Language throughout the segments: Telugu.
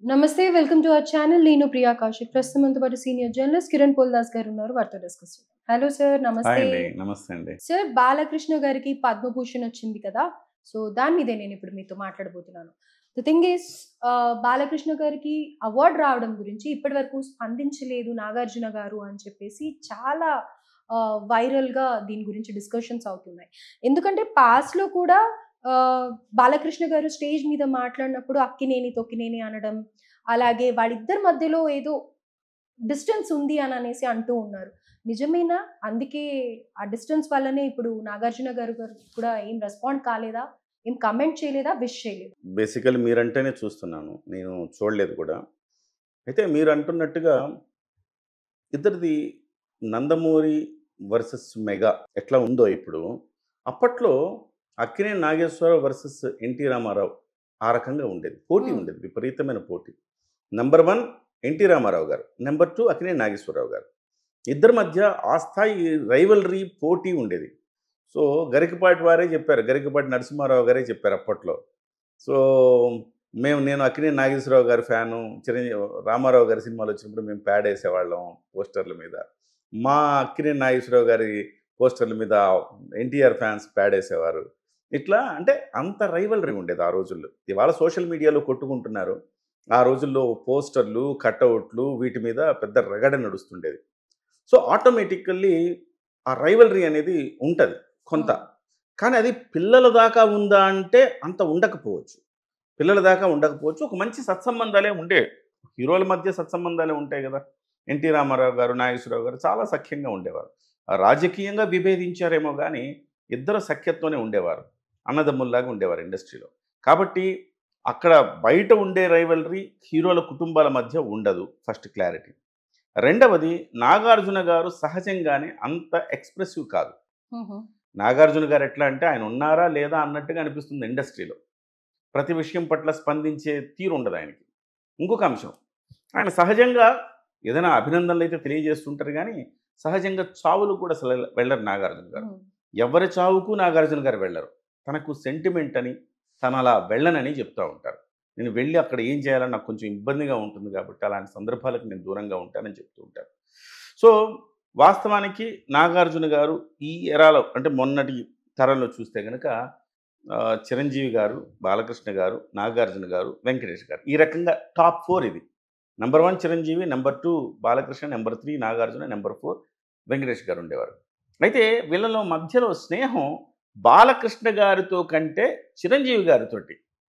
నమస్తే. Welcome to our channel. నేను ప్రియా కౌశిక్. ప్రస్తుతం మనతో పాటు సీనియర్ జర్నలిస్ట్ కిరణ్ పోల్దాస్ గారు ఉన్నారు. వారితో డిస్కస్ చేద్దాం. Hello sir. హాయ్ నమస్తే. అండి. నమస్తే అండి. సార్, బాలకృష్ణ గారికి పద్మభూషణ్ వచ్చింది కదా! సో, దాని మీదే నేనిప్పుడు మీతో మాట్లాడబోతున్నాను. ది థింగ్ ఈస్ బాలకృష్ణ గారికి అవార్డ్ రావడం గురించి ఇప్పటివరకు స్పందించలేదు నాగార్జున గారు అని చెప్పేసి చాలా వైరల్‌గా దీని గురించి డిస్కషన్స్ అవుతున్నాయి. ఎందుకంటే పాస్ట్‌లో కూడా బాలకృష్ణ గారు స్టేజ్ మీద మాట్లాడినప్పుడు అక్కినేని, తొక్కినేని అనడం, అలాగే వాళ్ళిద్దరి మధ్యలో ఏదో డిస్టెన్స్ ఉంది అని అనేసి అంటూ ఉన్నారు. నిజమేనా? అందుకే ఆ డిస్టెన్స్ వల్లనే ఇప్పుడు నాగార్జున గారు కూడా ఏం రెస్పాండ్ కాలేదా? ఏం కామెంట్ చేయలేదా? విష్ చేయలేదా? బేసికల్లీ మీరంటేనే చూస్తున్నాను. నేను చూడలేదు కూడా. అయితే మీరంటున్నట్టుగా ఇద్దరిది 'నందమూరి వర్సెస్ మెగా' ఎట్లా ఉందో ఇప్పుడు, అప్పట్లో 'అక్కినేని నాగేశ్వరరావు వర్సెస్ ఎన్టీ రామారావు' ఆ రకంగా ఉండేది. పోటీ హ్మ్. ఉండేది. విపరీతమైన పోటీ. నంబర్ 1 ఎన్టీ రామారావు గారు. నంబర్ 2 అక్కినేని నాగేశ్వరరావు గారు. ఇద్దరి మధ్య ఆ స్థాయి రైవల్రీ పోటీ ఉండేది. సో, గరికపాటి వారే చెప్పారు. గరికపాటి నరసింహారావు గారే చెప్పారు అప్పట్లో. సో, నేను అక్కినేని నాగేశ్వరరావు గారి ఫ్యాను. రామారావు గారి సినిమాలొచ్చినప్పుడు మేము ప్యాడేసేవాళ్ళం పోస్టర్‌ల మీద. మా అక్కినేని నాగేశ్వరరావు గారి పోస్టర్‌ల మీద ఎన్టీఆర్ ఫ్యాన్స్ ప్యాడేసేవారు. ఇట్లా అంటే అంత రైవల్రీ ఉండేది ఆ రోజుల్లో. ఇవాళ సోషల్ మీడియాలో కొట్టుకుంటున్నారు. ఆ రోజుల్లో పోస్టర్‌లు, కటౌట్‌లు వీటి మీద పెద్ద రగడ నడుస్తుండేది. సో, ఆటోమేటికల్లీ ఆ రైవల్రీ అనేది ఉంటది కొంత. హ్మ్. కానీ అది పిల్లల దాకా ఉందా అంటే అంత ఉండకపోవచ్చు. పిల్లల దాకా ఉండకపోవచ్చు. ఒక మంచి సత్సంబంధాలే ఉండేవి. హీరోల మధ్య సత్సంబంధాలే ఉంటాయి గదా! 'ఎన్టీ రామారావు' గారు, 'నాగేశ్వరరావు' గారు చాలా సఖ్యంగా ఉండేవారు. రాజకీయంగా విభేదించారేమో గానీ, ఇద్దరు సఖ్యతతోనే ఉండేవారు. అన్నదమ్ముల్లాగా ఉండేవారు ఇండస్ట్రీలో. కాబట్టి అక్కడ బయట ఉండే రైవల్రీ హీరోల కుటుంబాల మధ్య ఉండదు. First clarity. రెండవది 'నాగార్జున' గారు సహజంగానే అంత ఎక్స్‌ప్రెసివ్ కాదు. హుహు. 'నాగార్జున' గారు ఎట్లా అంటే ఆయన ఉన్నారా? లేదా? అన్నట్టుగా అనిపిస్తుంది ఇండస్ట్రీలో. ప్రతి విషయం పట్ల స్పందించే తీరు ఉండదాయనకి. ఇంకొక అంశం, ఆయన సహజంగా ఏదైనా అభినందనలైతే తెలియజేస్తుంటారు గానీ, సహజంగా చావులకు కూడా అసలు వెళ్లరు 'నాగార్జున' గారు. హ్మ్. ఎవ్వరి చావుకు 'నాగార్జున' గారు వెళ్లరు. తనకు సెంటిమెంట్ అని, తనలా వెళ్ళనని చెప్తా ఉంటారు. నేను వెళ్లి అక్కడ ఏం చేయాలని నాకు కొంచెం ఇబ్బందిగా ఉంటుంది కాబట్టి, అలాంటి సందర్భాలకు నేను దూరంగా ఉంటానని చెప్తూ ఉంటారు. సో, వాస్తవానికి 'నాగార్జున' గారు ఈ ఎరాలో అంటే మొన్నటి తరంలో చూస్తే గనక 'చిరంజీవి' గారు, 'బాలకృష్ణ' గారు, 'నాగార్జున' గారు, 'వెంకటేష్' గారు. ఈ రకంగా టాప్ 4 ఇది. Number 1 Chiranjeevi, number 2 Balakrishna, number 3 Nagarjuna, number 4 Venkatesh గారు ఉండేవారు. అయితే వీళ్ళలో మధ్యలో స్నేహం బాలకృష్ణ గారితో కంటే చిరంజీవి గారితోటి,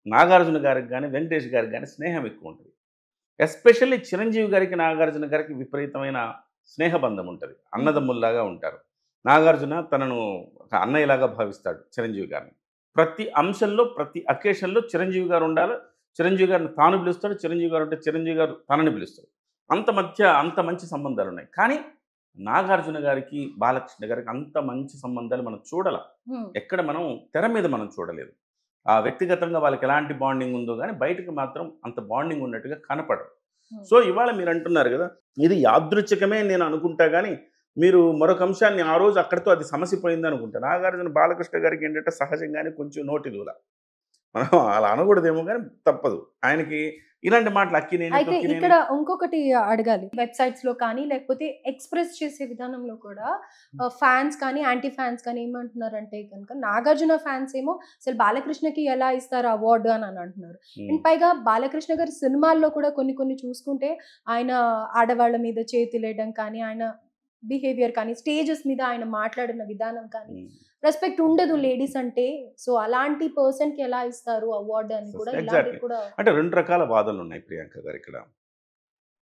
నాగార్జున గారికి గాని, వెంకటేష్ గారికి గాని స్నేహం ఎక్కువుంటది. ఎస్పెషల్లీ చిరంజీవి గారికి, నాగార్జున గారికి విపరీతమైన స్నేహబంధం ఉంటది. హుహు. అన్నదమ్ముల్లాగా ఉంటారు. నాగార్జున తనను ఒక అన్నయ్యలాగా భావిస్తాడు చిరంజీవి గారిని. ప్రతి అంశంలో, ప్రతి అకేషన్‌లో చిరంజీవి గారు ఉండాలి. చిరంజీవి గారిని తాను పిలుస్తాడు. చిరంజీవి గారు ఉంటే చిరంజీవి గారు తనని పిలుస్తాడు. అంత మంచి సంబంధాలున్నాయి. కానీ నాగార్జున గారికి, బాలకృష్ణ గారికి అంత మంచి సంబంధాలు మనం చూడల. హ్మ్. ఎక్కడ మనం తెర మీద మనం చూడలేదు. ఆ వ్యక్తిగతంగా వాళ్ళకి ఎలాంటి బాండింగ్ ఉందో గానీ బయటకి మాత్రం అంత బాండింగ్ ఉన్నట్టుగా కనపడదు. హ్మ్. సో, ఇవాళ మీరంటున్నారు గదా! ఇది యాదృచ్ఛికమే నేను అనుకుంటా గానీ, మీరు మరొక అంశాన్ని ఆ రోజు అక్కడితో అది సమసిపోయిందనుకుంటా. 'నాగార్జున' బాలకృష్ణ గారికేంటంటే సహజంగానే కొంచెం నోటి దూల. మనం అలా అనకూడదేమో గానీ తప్పదు. ఆయనకి ఇలాంటి మాటలు అక్కినేని, అయితే తొక్కినేని ఇక్కడ ఇంకొకటి అడగాలి. వెబ్‌సైట్స్‌లో కానీ, లేకపోతే ఎక్స్‌ప్రెస్ చేసే విధానంలో కూడా ఫాన్స్ కానీ, యాంటీ ఫాన్స్ కానీ ఏమంటున్నారంటే గనక, నాగార్జున ఫాన్స్ ఏమో అసలు బాలకృష్ణకి ఎలా ఇస్తారు అవార్డ్ అని అంటున్నారు. హ్మ్. అండ్ పైగా బాలకృష్ణ గారి సినిమాల్లో కూడా కొన్ని కొన్ని చూసుకుంటే, ఆయన ఆడవాళ్ళ మీద చేతులెయడం కానీ, ఆయన బిహేవియర్ కానీ, స్టేజెస్ మీద ఆయన మాట్లాడిన విధానం కానీ, హ్మ్. రెస్పెక్ట్ ఉండదు లేడీస్ అంటే. సో, అలాంటి పర్సన్‌కి ఎలా ఇస్తారు అవార్డ్ అని కూడా ఇలాంటివి ఎగ్జాక్ట్‌లీ. కూడా అంటే 2 రకాల వాదనలున్నాయి ప్రియాంక గారిక్కడ.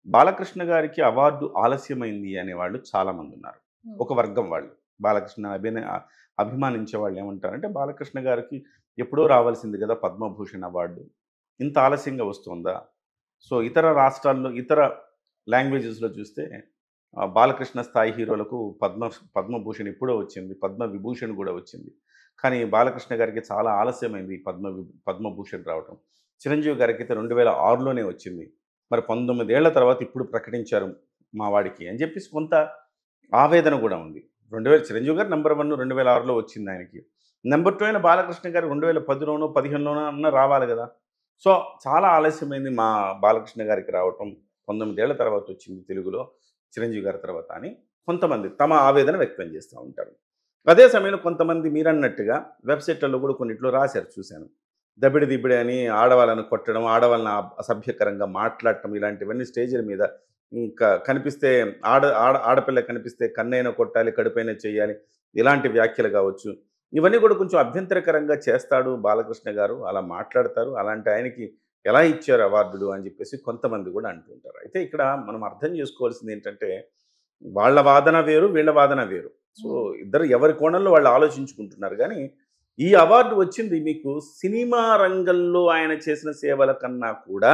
బాలకృష్ణ గారికి అవార్డు ఆలస్యమైంది అనేవాళ్ళు చాలామందున్నారు. హ్మ్. ఒక వర్గం వాళ్ళు. బాలకృష్ణ అభిమానించే వాళ్ళేమంటారంటే, బాలకృష్ణ గారికి ఎప్పుడో రావాల్సింది గదా! పద్మభూషణ్ అవార్డు. ఇంత ఆలస్యంగా వస్తోందా? సో, ఇతర రాష్ట్రాల్లో, ఇతర లాంగ్వేజెస్‌లో చూస్తే బాలకృష్ణ స్థాయి హీరోలకు పద్మభూషణ్ ఎప్పుడో వచ్చింది. పద్మవిభూషణ్ గూడా వచ్చింది. కానీ బాలకృష్ణ గారికి చాలా ఆలస్యమైంది ఈ పద్మభూషణ్ రావటం. చిరంజీవి గారికైతే 2006లోనే వచ్చింది. మరి 19 ఏళ్ల తర్వాత ఇప్పుడు ప్రకటించారు మా వాడికి అని జెప్పేసి కొంత ఆవేదన గూడా ఉంది. 2000 చిరంజీవి గారు నంబర్ 1 2006లో వచ్చిందాయనకి. నంబర్ 2 అయిన బాలకృష్ణ గారు 2010లోనో, 15లోనో అన్నా రావాలి గదా! సో చాలా ఆలస్యమైంది మా బాలకృష్ణ గారికి రావటం. 19 ఏళ్ల తర్వాత వచ్చింది తెలుగులో చిరంజీవి గారి తర్వాత అని కొంతమంది తమ ఆవేదన వ్యక్తం చేస్తూ ఉంటారు. అదే సమయంలో కొంతమంది మీరన్నట్టుగా వెబ్‌సైట్‌లలో కూడా కొన్నిట్లో రాశారు చూశాను. దబిడి దిబిడి అని ఆడవాళ్ళను కొట్టడం, ఆడవాళ్ళని అసభ్యకరంగా మాట్లాడటం ఇలాంటివన్నీ స్టేజ్‌ల మీద ఇంకా కనిపిస్తే ఆడపిల్ల కనిపిస్తే కన్నైనా కొట్టాలి, కడుపైనా చేయాలి. ఇలాంటి వ్యాఖ్యలు కావచ్చు. ఇవన్నీ కూడా కొంచెం అభ్యంతరకరంగా చేస్తాడు బాలకృష్ణ గారు. అలా మాట్లాడతారు. అలాంటి ఆయనకి ఎలా ఇచ్చారు అవార్డులు అని చెప్పేసి కొంతమంది కూడా అంటుంటారు. అయితే ఇక్కడ మనం అర్థం చేసుకోవాల్సింది ఏంటంటే, వాళ్ళ వాదన వేరు, వీళ్ళ వాదన వేరు. సో, హ్మ్. ఇద్దరు ఎవరి కోణంలో వాళ్ళు ఆలోచించుకుంటున్నారు గానీ, ఈ అవార్డు వచ్చింది మీకు సినిమా రంగంలో ఆయన చేసిన సేవల కన్నా కూడా,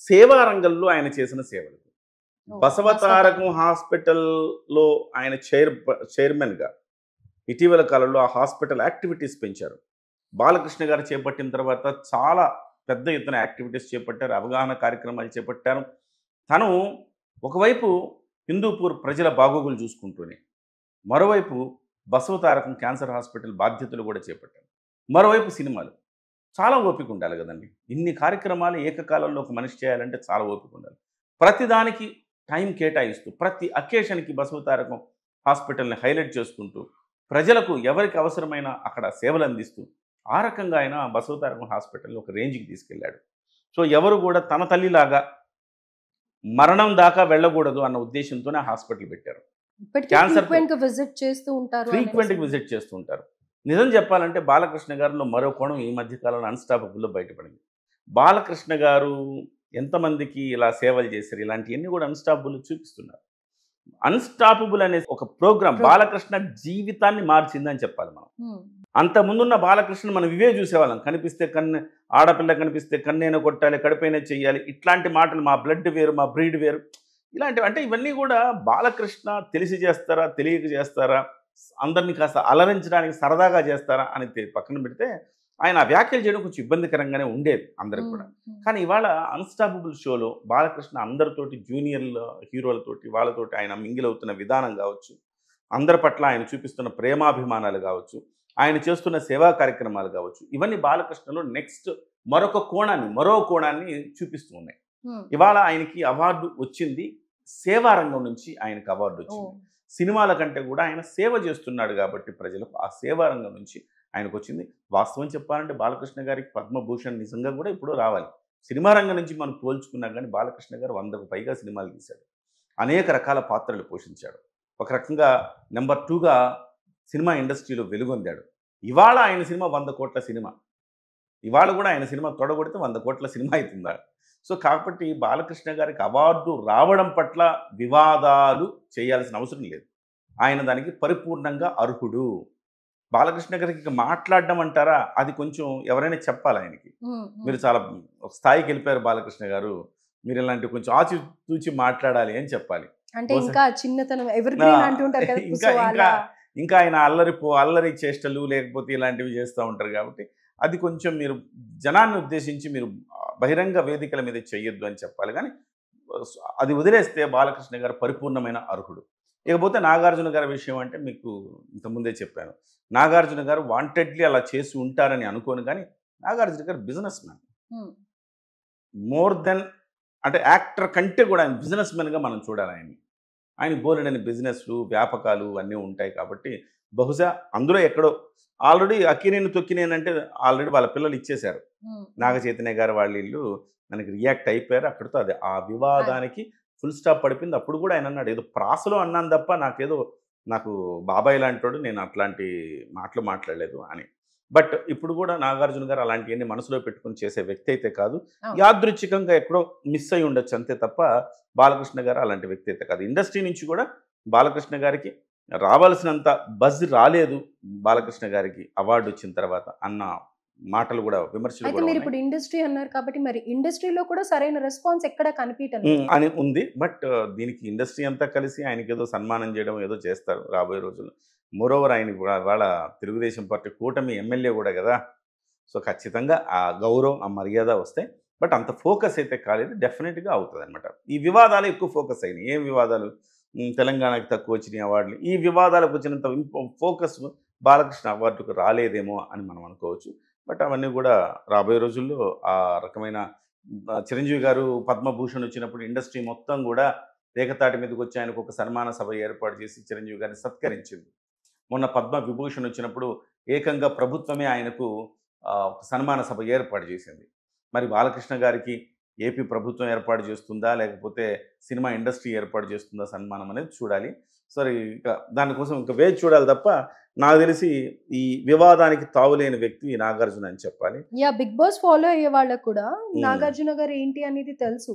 సేవా రంగంలో ఆయన చేసిన సేవలకు. ఓహ్! బసవతారకం హాస్పిటల్‌లో ఆయన చైర్మన్‌గా ఇటీవల కాలంలో ఆ హాస్పిటల్ యాక్టివిటీస్ పెంచారు. బాలకృష్ణ గారు చేపట్టిన తర్వాత చాలా పెద్ద ఎత్తున యాక్టివిటీస్ చేపట్టారు. అవగాహన కార్యక్రమాలు చేపట్టారు. తను ఒకవైపు హిందూపూర్ ప్రజల బాగోగులు చూసుకుంటూనే, మరోవైపు బసవతారకం క్యాన్సర్ హాస్పిటల్ బాధ్యతలు కూడా చేపట్టారు. మరోవైపు సినిమాలు. చాలా ఓపిక ఉండాలి గదండీ! ఇన్ని కార్యక్రమాలు ఏకకాలంలో ఒక మనిషి చేయాలంటే చాలా ఓపిక ఉండాలి. ప్రతిదానికి టైం కేటాయిస్తూ, ప్రతి అకేషన్‌కి బసవతారకం హాస్పిటల్‌ని హైలైట్ చేసుకుంటూ, ప్రజలకు ఎవరికి అవసరమైన అక్కడ సేవలందిస్తూ, ఆ రకంగా ఆయన బసవతారకం హాస్పిటల్‌ని ఒక రేంజ్‌కి తీసుకెళ్ళాడు. సో, ఎవరు గూడా తన తల్లిలాగా మరణం దాకా వెళ్ళకూడదు అన్న ఉద్దేశ్యంతోనే ఆ హాస్పిటల్ పెట్టారు. ఇప్పటికీ క్యాన్సర్‌తో ఫ్రీక్వెంట్‌గా విజిట్ చేస్తూ ఉంటారు అని ఫ్రీక్వెంట్‌గా విజిట్ చేస్తూ ఉంటారు. నిజం చెప్పాలంటే బాలకృష్ణ గారిలో మరో కోణం ఈ మధ్య కాలంలో అన్‌స్టాపబుల్‌లో బయటపడింది. బాలకృష్ణ గారు ఎంతమందికి ఇలా సేవలు చేశారు, ఇలాంటియన్నీ కూడా అన్‌స్టాపబుల్ చూపిస్తున్నారు. అన్‌స్టాపబుల్ అనే ఒక ప్రోగ్రామ్ బాలకృష్ణ జీవితాన్ని మార్చిందని చెప్పాలి మనం. హ్మ్. అంతకుముందున్న బాలకృష్ణ మనం ఇవే చూసేవాళ్ళం. కనిపిస్తే ఆడపిల్ల కనిపిస్తే కన్నైనా కొట్టాలి, కడుపైనా చెయ్యాలి. ఇట్లాంటి మాటలు మా బ్లడ్ వేరు, మా బ్రీడ్ వేరు. ఇలాంటివి అంటే ఇవన్నీ కూడా బాలకృష్ణ తెలిసి చేస్తారా? తెలియక చేస్తారా? అందరిని కాస్త అలరించడానికి సరదాగా చేస్తారా? అని పక్కన పెడితే ఆయన ఆ వ్యాఖ్యలు చేయడం కొంచెం ఇబ్బందికరంగానే ఉండేది అందరికి హ్మ్. కూడా. హ్మ్. కానీ ఇవాళ అన్‌స్టాపబుల్ షోలో బాలకృష్ణ అందరితోటి జూనియర్‌ల హీరోలతోటి వాళ్ళతోటి ఆయన మింగిల్ అవుతున్న విధానం కావచ్చు, అందరి పట్ల ఆయన చూపిస్తున్న ప్రేమాభిమానాలు కావచ్చు, ఆయన చేస్తున్న సేవా కార్యక్రమాలు కావచ్చు, ఇవన్నీ బాలకృష్ణలో నెక్స్ట్ మరో కోణాన్ని చూపిస్తూ ఉన్నాయి. హ్మ్. ఇవాళ ఆయనకి అవార్డు వచ్చింది. సేవా రంగం నుంచి ఆయనకు అవార్డు వచ్చింది. ఓహ్! సినిమాల కంటే కూడా ఆయన సేవ చేస్తున్నాడు కాబట్టి ప్రజలకు ఆ సేవా రంగం నుంచి ఆయనకొచ్చింది. వాస్తవం చెప్పాలంటే బాలకృష్ణ గారికి పద్మభూషణ్ నిజంగా కూడా ఎప్పుడో రావాలి. సినిమా రంగం నుంచి మనం పోల్చుకున్నా గానీ బాలకృష్ణ గారు 100కు పైగా సినిమాలు తీశాడు. అనేక రకాల పాత్రలు పోషించాడు. ఒక రకంగా నంబర్ 2గా సినిమా ఇండస్ట్రీలో వెలుగొందాడు. ఇవాళ ఆయన సినిమా 100,00,00,000 సినిమా. ఇవాళ కూడా ఆయన సినిమా తొడగొడితే 100,00,00,000 సినిమా అవుతుందా? సో, కాబట్టి బాలకృష్ణ గారికి అవార్డు రావడం పట్ల వివాదాలు చేయాల్సిన అవసరం లేదు. ఆయన దానికి పరిపూర్ణంగా అర్హుడు. బాలకృష్ణ గారికి ఇక మాట్లాడడం అంటారా? అది కొంచెం ఎవరైనా చెప్పాలి ఆయనకి. హ్మ్. మీరు హ్మ్. చాలా ఒక స్థాయికెళ్ళిపోయారు బాలకృష్ణ గారు. మీరు ఇలాంటివి కొంచెం ఆచితూచి మాట్లాడాలి అని చెప్పాలి. అంటే బహుశా ఇంకా చిన్నతనం ఎవర్ ఆ! గ్రీన్ అంటూ ఉంటారు కదా! ఇంకా సో, ఇంకా అలా ఇంకా ఆయన అల్లరి చేష్టలు లేకపోతే ఇలాంటివి చేస్తా ఉంటారు కాబట్టి, అది కొంచెం మీరు జనాన్ని ఉద్దేశించి మీరు బహిరంగ వేదికల మీద చెయ్యొద్దు అని చెప్పాలి గానీ, అది వదిలేస్తే బాలకృష్ణ గారు పరిపూర్ణమైన అర్హుడు. ఇకపోతే నాగార్జున గారి విషయం అంటే మీకు ఇంతకుముందే చెప్పాను. నాగార్జున గారు వాంటెడ్‌లీ అలా చేసి ఉంటారని అనుకోను గానీ, నాగార్జున గారు బిజినెస్ మ్యాన్. హ్మ్. మోర్ దెన్ అంటే యాక్టర్ కంటే కూడా ఆయన బిజినెస్ మ్యాన్‌గా మనం చూడాలి ఆయన్ని. ఆయనకి బోలెడన్ని బిజినెస్‌లు, వ్యాపకాలు అన్నీ ఉంటాయి కాబట్టి, బహుశా అందులో ఎక్కడో ఆల్రెడీ 'అక్కినేని తొక్కినేని' అంటే ఆల్రెడీ వాళ్ళ పిల్లలు ఇచ్చేశారు. హ్మ్. నాగ హ్మ్. చైతన్య గారు వాళ్ళీళ్ళు మనకి రియాక్ట్ అయిపోయారు. అక్కడితో అది ఆ అది. వివాదానికి ఫుల్ స్టాప్ పడిపోయింది. అప్పుడు కూడా ఆయన అన్నాడు, "ఏదో ప్రాసలో అన్నాను తప్ప నాకు బాబాయ్ లాంటోడు. నేను అట్లాంటి మాటలు మాట్లాడలేదు" అని. బట్ ఇప్పుడు కూడా నాగార్జున గారు అలాంటియన్నీ మనసులో పెట్టుకొని చేసే వ్యక్తి అయితే కాదు. అవును. యాదృచ్ఛికంగా ఎక్కడో మిస్ అయ్యి ఉండొచ్చు అంతే తప్ప, బాలకృష్ణ గారు అలాంటి వ్యక్తి అయితే కాదు. ఇండస్ట్రీ నుంచి కూడా బాలకృష్ణ గారికి రావాల్సినంత బజ్ రాలేదు బాలకృష్ణ గారికి అవార్డొచ్చిన తర్వాత అన్న మాటలు గూడా, విమర్శలు అయితే గూడా ఉన్నాయి. మీరిప్పుడు ఇండస్ట్రీ అన్నారు కాబట్టి మరి ఇండస్ట్రీలో కూడా సరైన రెస్పాన్స్ ఎక్కడా కనిపియటం లేదు. అని ఉంది. బట్ దీనికి ఇండస్ట్రీ అంతా కలిసి ఆయనకేదో సన్మానం జేయడం ఏదో చేస్తారు రాబోయే రోజుల్లో. మోరోవర్ ఆయన ఇవాళ తెలుగుదేశం పార్టీ కూటమి ఎమ్మెల్యే గూడా గదా! సో, ఖచ్చితంగా ఆ గౌరవం, ఆ మర్యాద వస్తాయి. బట్ అంత ఫోకస్ అయితే కాలేదు. డెఫినిట్‌గా అవుతదనమాట. ఈ వివాదాలే ఎక్కువ ఫోకస్ అయినాయి. ఏం వివాదాలు? తెలంగాణకి తక్కువొచ్చినాయి అవార్డులు. ఈ వివాదాలకు వచ్చినంత ఫోకస్ బాలకృష్ణ అవార్డుకు రాలేదేమో అని మనం అనుకోవచ్చు. బట్ అవన్నీ కూడా రాబోయే రోజుల్లో ఆ రకమైన చిరంజీవి గారు పద్మభూషణ్ వచ్చినప్పుడు ఇండస్ట్రీ మొత్తం కూడా ఏకతాటి మీదకి వచ్చి ఆయనకు ఒక సన్మాన సభ ఏర్పాటు చేసి చిరంజీవి గారిని సత్కరించింది. మొన్న పద్మ విభూషణ్ వచ్చినప్పుడు ఏకంగా ప్రభుత్వమే ఆయనకు ఒక సన్మాన సభ ఏర్పాటు చేసింది. మరి బాలకృష్ణ గారికి ఏపీ ప్రభుత్వం ఏర్పాటు చేస్తుందా? లేకపోతే సినిమా ఇండస్ట్రీ ఏర్పాటు చేస్తుందా సన్మానం అనేది చూడాలి. సరే ఇక దానికోసం ఇంకా వేచి చూడాలి తప్ప నాకు తెలిసి ఈ వివాదానికి తావులేని వ్యక్తి నాగార్జున అని చెప్పాలి. బిగ్ బాస్ ఫాలో అయ్యే వాళ్ళకి కూడా హ్మ్. నాగార్జున గారు ఏంటి అనేది తెలుసు.